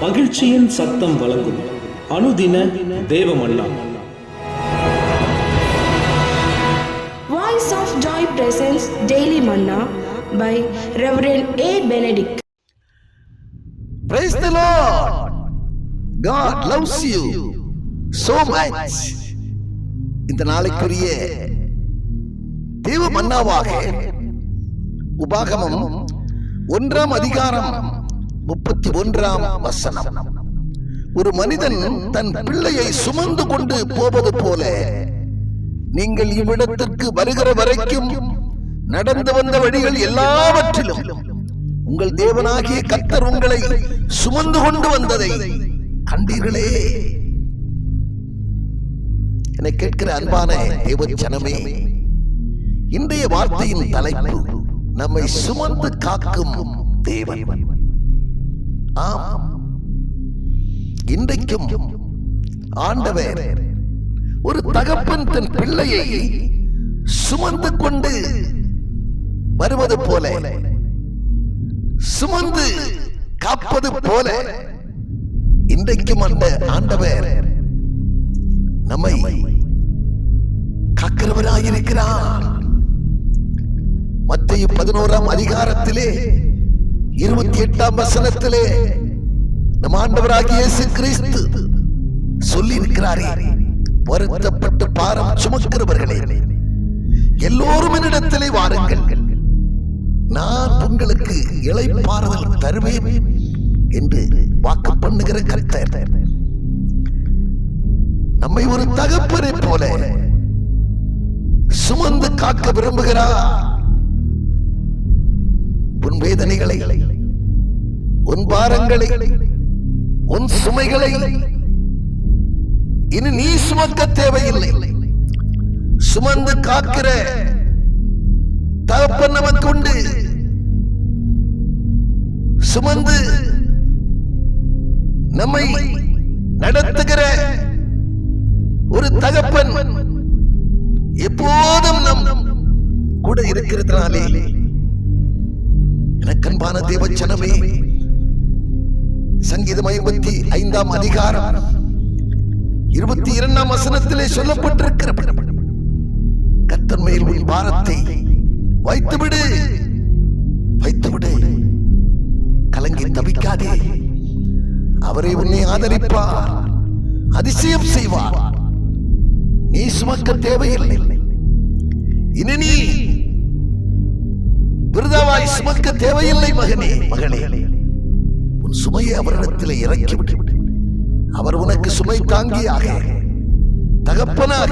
மகிழ்ச்சியின் சத்தம் வழங்கும் அனுதின தேவமன்னா. Voice of Joy presents Daily Manna by Reverend A. Benedict. Praise the Lord. God loves you so much. இந்த நாளைக்குரிய தேவ மன்னாவாக உபாகமம் 1ஆம் அதிகாரம் 31ஆம் வசனம். ஒரு மனிதன் தன் பிள்ளையை சுமந்து கொண்டு போவது போல நீங்கள் இவ்விடத்திற்கு வருகிற வரைக்கும் நடந்து வந்த வழிகள் எல்லாவற்றிலும் உங்கள் தேவனாகிய கர்த்தர் உங்களை சுமந்து கொண்டு வந்ததை கண்டீர்களே. என்னை கேட்கிற அன்பான தேவ ஜனமே, இன்றைய வார்த்தையின் தலைப்பு நம்மை சுமந்து காக்கும் தேவன். ஆம், இன்றைக்கும் ஆண்டவர் ஒரு தகப்பன் தன் பிள்ளையை சுமந்து கொண்டு வருவது போல, சுமந்து காப்பது போல இன்றைக்கும் அந்த ஆண்டவர் நம்மை காக்கிறவராயிருக்கிறார். மத்தேயு 11ஆம் அதிகாரத்திலே 28ஆம் வசனத்திலே நம் ஆண்டவராகிய இயேசு கிறிஸ்து சொல்லி இருக்கிறாரே, வருத்தப்பட்டு பாரம் சுமக்கிறவர்களே எல்லோரும் என்னிடத்திலே வாருங்கள், நான் உங்களுக்கு இளைப்பாறுதல் தருவேன் என்று வாக்கு பண்ணுகிற கர்த்தர் நம்மை ஒரு தகப்பனை போல சுமந்து காக்க விரும்புகிறார். உன் வேதனைகளை, உன் பாரங்களை, உன் சுமைகளை இனி நீ சுமக்க தேவையில்லை. சுமந்து காக்கிற தகப்பன் நமக்கு உண்டு. சுமந்து நம்மை நடத்துகிற ஒரு தகப்பன் எப்போதும் நம் கூட இருக்கிறதுனாலே எனக்கு அன்பான தேவ ஜனமே, சங்கீதம் 55ஆம் அதிகாரம் 22ஆம் வசனத்திலே சொல்லப்பட்டிருக்கிற கர்த்தர் மேல் உன் பாரத்தை வைத்துவிடு, வைத்துவிடு, கலங்கி தவிக்காதே, அவரை உன்னை ஆதரிப்பார், அதிசயம் செய்வார். நீ சுமக்க தேவையில்லை. இனி நீ விருதாவாய் சுமக்க தேவையில்லை. மகனே, மகளே, உன் சுமையை அவரிடத்தில் இறக்கிவிடு. அவர் உனக்கு சுமை தாங்கியாக, தகப்பனாக,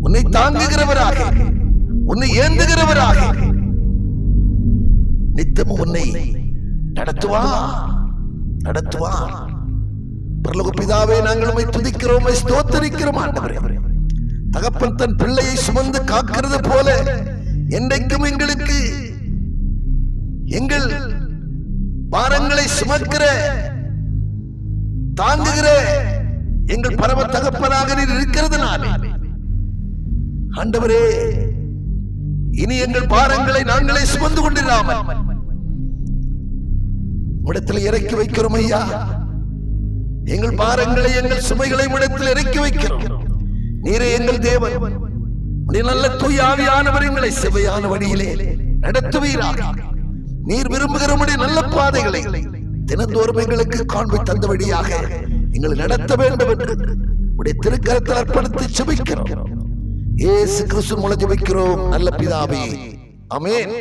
உன்னை தாங்குகிறவராக, உன்னை ஏந்துகிறவராக நித்தமும் உன்னை நடத்துவார். பரலோக பிதாவே, நாங்கள் உம்மை துதிக்கிறோம், ஸ்தோத்திரிக்கிறோம். ஆண்டவரே, தகப்பன் தன் பிள்ளையை சுமந்து காக்கிறது போல என்றைக்கும் எங்களுக்கு எங்கள் பாரங்களை சுமக்கிற, தாங்குகிற எங்கள் பரம தகப்பனாக நீர் இருக்கிறதுனாலே ஆண்டவரே, இனி எங்கள் பாரங்களை நாங்களே சுமந்து கொண்டிராமல் இடத்தில் இறக்கி வைக்கிறோம் ஐயா. எங்கள் பாரங்களை, எங்கள் சுமைகளை இடத்தில் இறக்கி வைக்கிறோம். நீரே எங்கள் தேவன். நல்ல தூய ஆவியானவர் எங்களை செவையான வழியிலே நடத்துவீராக. நீர் விரும்புகிற நல்ல பாதைகளை தினந்தோறும் எங்களுக்கு காண்பி தந்தபடியாக எங்களை நடத்த வேண்டும் என்று உடைய திருக்கரத்தில் அர்ப்பணித்து ஜெபிக்கிறோம். இயேசு கிறிஸ்து மூலம் ஜெபிக்கிறோம் நல்ல பிதாவே, ஆமென்.